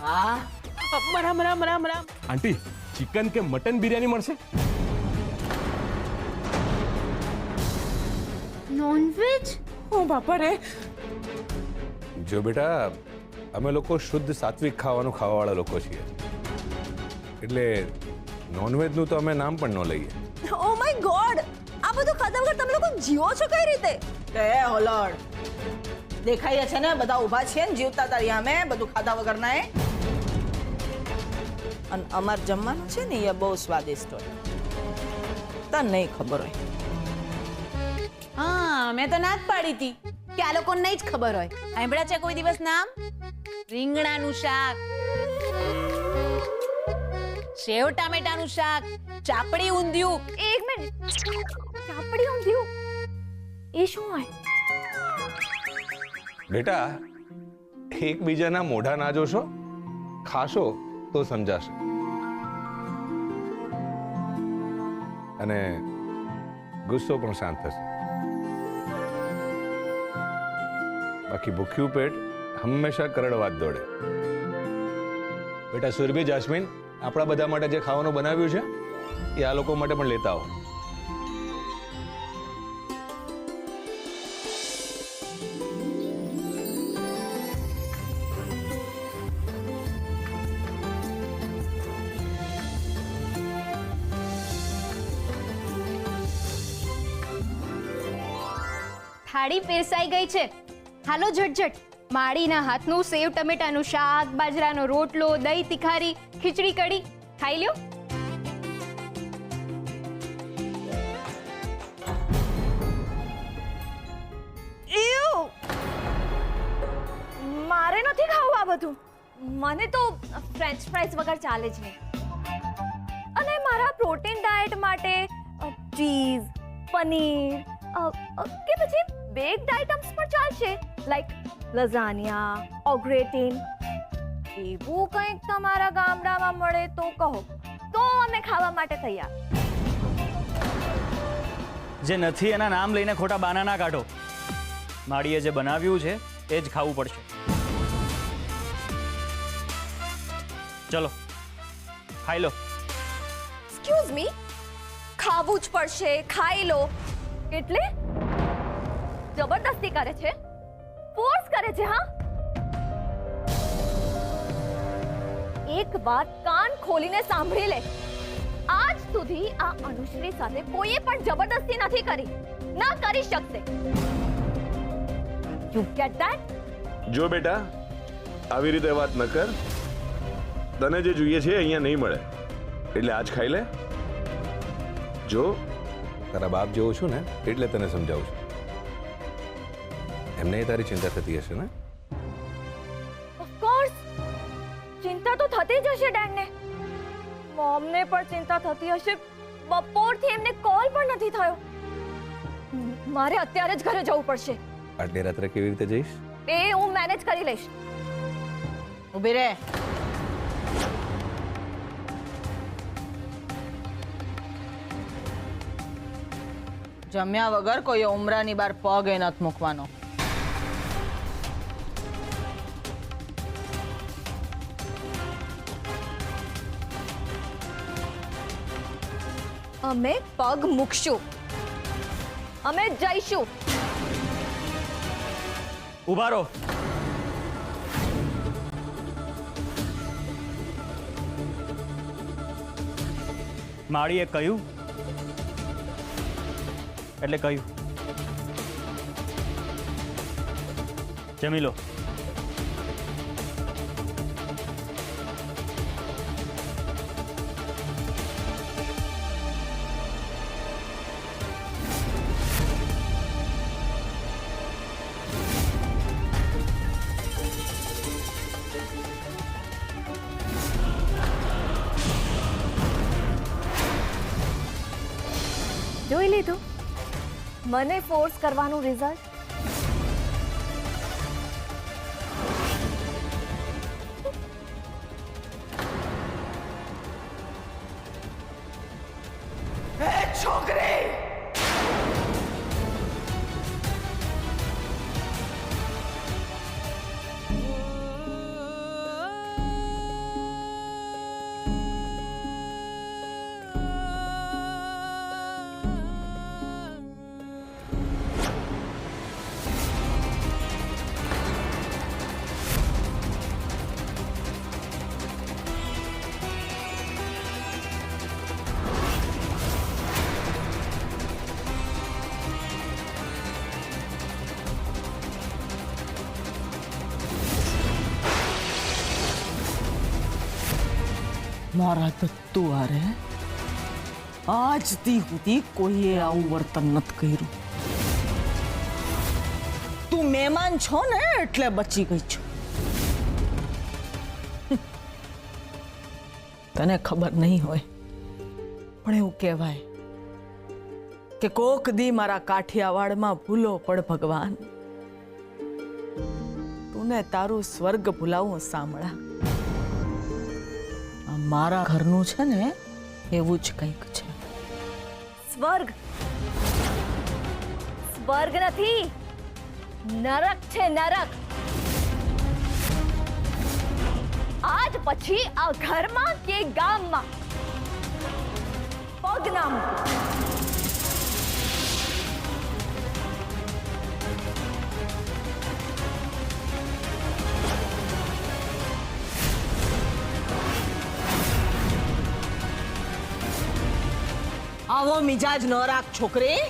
વાહ, મરામ. આંટી, ચિકન કે મટન બિરયાની મળશે? નોનવેજ? ઓ બાપા રે. જો બેટા, અમે લોકો શુદ્ધ સાત્વિક ખાવાનું ખાવાવાળા લોકો છીએ, એટલે નોનવેજનું તો અમે નામ પણ ન લઈએ. ઓ માય ગોડ, આ બધું ખાધા વગર તમે લોકો જીવો છો કઈ રીતે? એ હોલડ, દેખાય છે ને બધા ઊભા છે ને જીવતા તારી અમે બધું ખાધા વગર ના. અને અમાર જમવાનું છે ને એ બહુ સ્વાદિષ્ટ હોય, તને નહીં ખબર હોય. હા, મેં તો ના જ પાડી હતી કે આ લોકોને નહીં જ ખબર હોય. સાંભળ્યા છે કોઈ દિવસ નામ? રીંગણાનું શાક, સેવ ટામેટાનું શાક, ચાપડી ઊંધિયું. એક મિનિટ, ચાપડી ઊંધિયું એ શું હોય? બેટા, એકબીજાના મોઢા ના જોશો, ખાશો તો સમજાશે. અને ગુસ્સો પણ શાંત થશે. બાકી ભૂખ્યું પેટ હંમેશા કરડવા જ દોડે. બેટા સુરભી, જાસ્મીન, આપણા બધા માટે જે ખાવાનું બનાવ્યું છે એ આ લોકો માટે પણ લેતા આવો. થાળી પીરસાઈ ગઈ છે. હાલો ઝટઝટ. માળીના હાથનું સેવ ટમેટાનું શાક, બાજરાનો રોટલો, દહીં તિખારી, ખીચડી કઢી ખાઈ લ્યો. મારે નથી ખાવું આ બધું. મને તો ફ્રેન્ચ ફ્રાઈઝ વગર ચાલે જ નહીં. અને મારા પ્રોટીન ડાયટ માટે ચીઝ, પનીર કે પછી બેક્ડ આઇટમ્સ પણ ચાલશે, લાઈક લઝાનિયા, ઓગ્રેટીન. એવું કંઈક તમારા ગામડામાં મળે તો કહો, તો અમે ખાવા માટે તૈયાર. જે નથી એના નામ લઈને ખોટા બાના ના કાઢો. માળીએ જે બનાવ્યું છે એ જ ખાવું પડશે. ચલો ખાઈ લો. એક્સક્યુઝ મી, ખાવું જ પડશે, ખાઈ લો એટલે જબરદસ્તી કરે છે, ફોર્સ કરે છે. હા, એક વાત કાન ખોલીને સાંભળી લે. આજ સુધી આ અનુશ્રી સાથે કોઈએ પણ જબરદસ્તી નથી કરી, ના કરી શકશે. You get that? જો બેટા, આવી રીતે વાત ન કર. તને જે જોઈએ છે અહીંયા નહીં મળે, એટલે આજ ખાઈ લે. જો તારા બાપ જેવો છું ને એટલે તને સમજાવું છું. એમને તારી ચિંતા થતી હશે ને? ઓફકોર્સ, ચિંતા તો થતી જ હશે ડેડને. મોમને પણ ચિંતા થતી હશે. બપોરથી એમને કોલ પણ નથી થયો. મારે અત્યારે જ ઘરે જવું પડશે. આટલી રાત્રે કેવી રીતે જઈશ? એ હું મેનેજ કરી લઈશ. ઊભી રહે. જમ્યા વગર કોઈ ઉમરાની બાર પગ એ નથી મૂકવાનો. અમે પગ મૂકશું, અમે જઈશું. ઊભા રહો. માળીએ કહ્યું એટલે કહ્યું. જમી લો. જોઈ લીધું મને ફોર્સ કરવાનું રિઝલ્ટ. છોકરી, મારા દત્તુ આરે આજથી સુધી કોઈએ આવું વર્તન નથી કર્યું. તું મહેમાન છો ને એટલે બચી ગઈ છો. તને ખબર નહીં હોય પણ એવું કહેવાય કે કોક દી મારા કાઠિયાવાડમાં ભૂલો પડ ભગવાન, તું તારું સ્વર્ગ ભૂલાવું સાંભળા. આ મારા ઘરનું છે ને એવું જ કંઈક છે. સ્વર્ગ સ્વર્ગ નથી, નરક છે નરક. આજ પછી આ ઘરમાં કે ગામમાં પગ ના મૂકો. આવો મિજાજ ન રાખ છોકરી.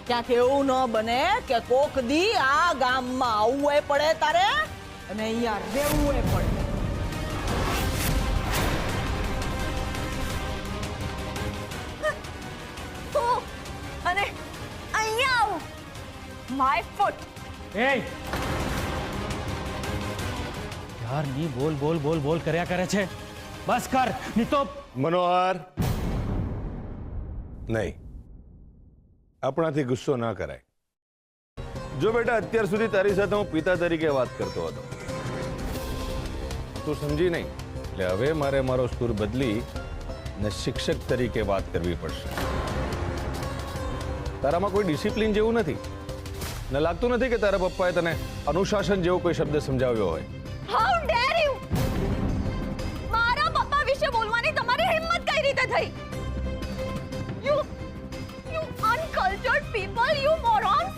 ક્યાંક એવું ન બને કે કોક દી આ ગામમાં આવવું પડે તારે અને અહીંયા રહેવું પડે. અને અહીંયા આવું માય ફૂટ. એ યાર ની બોલ બોલ બોલ બોલ કર્યા કરે છે. બસ કર ની તો. મનોહર, નહીં, આપણાથી ગુસ્સો ના કરાય. જો બેટા, અત્યાર સુધી તારી સાથે હું પિતા તરીકે વાત કરતો હતો, તું સમજી નહીં, એટલે હવે મારે મારો સુર બદલી ને શિક્ષક તરીકે વાત કરવી પડશે. તારામાં કોઈ ડિસિપ્લિન જેવું નથી ને લાગતું નથી કે તારા પપ્પાએ તને અનુશાસન જેવો કોઈ શબ્દ સમજાવ્યો હોય. How dare you! મારા પપ્પા વિશે બોલવાની તમારી હિંમત કઈ રીતે થઈ? You uncultured people, you morons!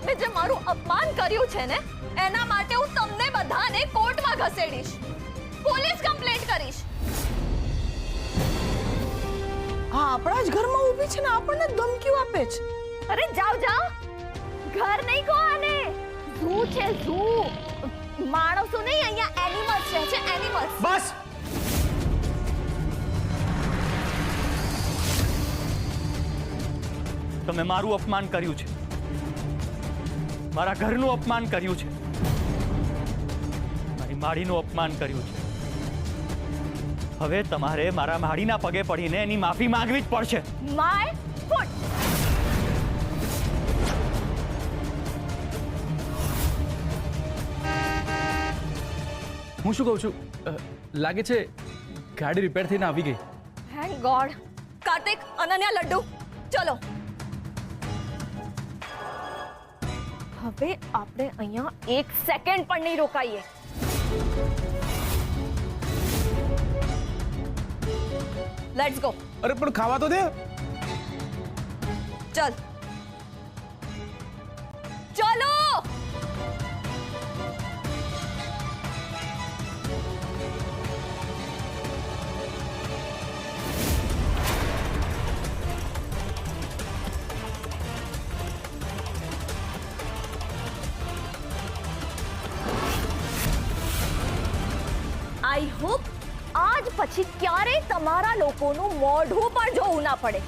તમે જે મારું અપમાન કર્યું છે ને એના માટે હું તમને બધાને કોર્ટમાં ઘસેડીશ, પોલીસ કમ્પ્લેન્ટ કરીશ. હા, આપણા જ ઘરમાં ઊભી છે ને આપણને ધમકીઓ આપે છે. અરે જાઓ જાઓ, ઘર નહીં કહો આને, ઝૂ છે ઝૂ. માણસો નહીં, અહીંયા એનિમલ્સ રહે છે, એનિમલ્સ. બસ. તમે મારું અપમાન કર્યું છે, મારા ઘરનું અપમાન કર્યું છે, મારી માડીનું અપમાન કર્યું છે. હવે તમારે મારા માડીના પગે પડીને એની માફી માંગવી જ પડશે. My foot. હું શું કહું છું, લાગે છે ગાડી રિપેર થઈને આવી ગઈ. Thank God. કાર્તિક, અનન્યા, લડ્ડુ, ચલો. હવે આપણે અહીંયા એક સેકન્ડ પણ નહીં રોકાઈએ. Let's go. અરે પણ ખાવા તો દે. ચલ ચલો. આઈ હોપ આજ પછી ક્યારેય તમારા લોકોનું મોઢું પણ જોવું ના પડે.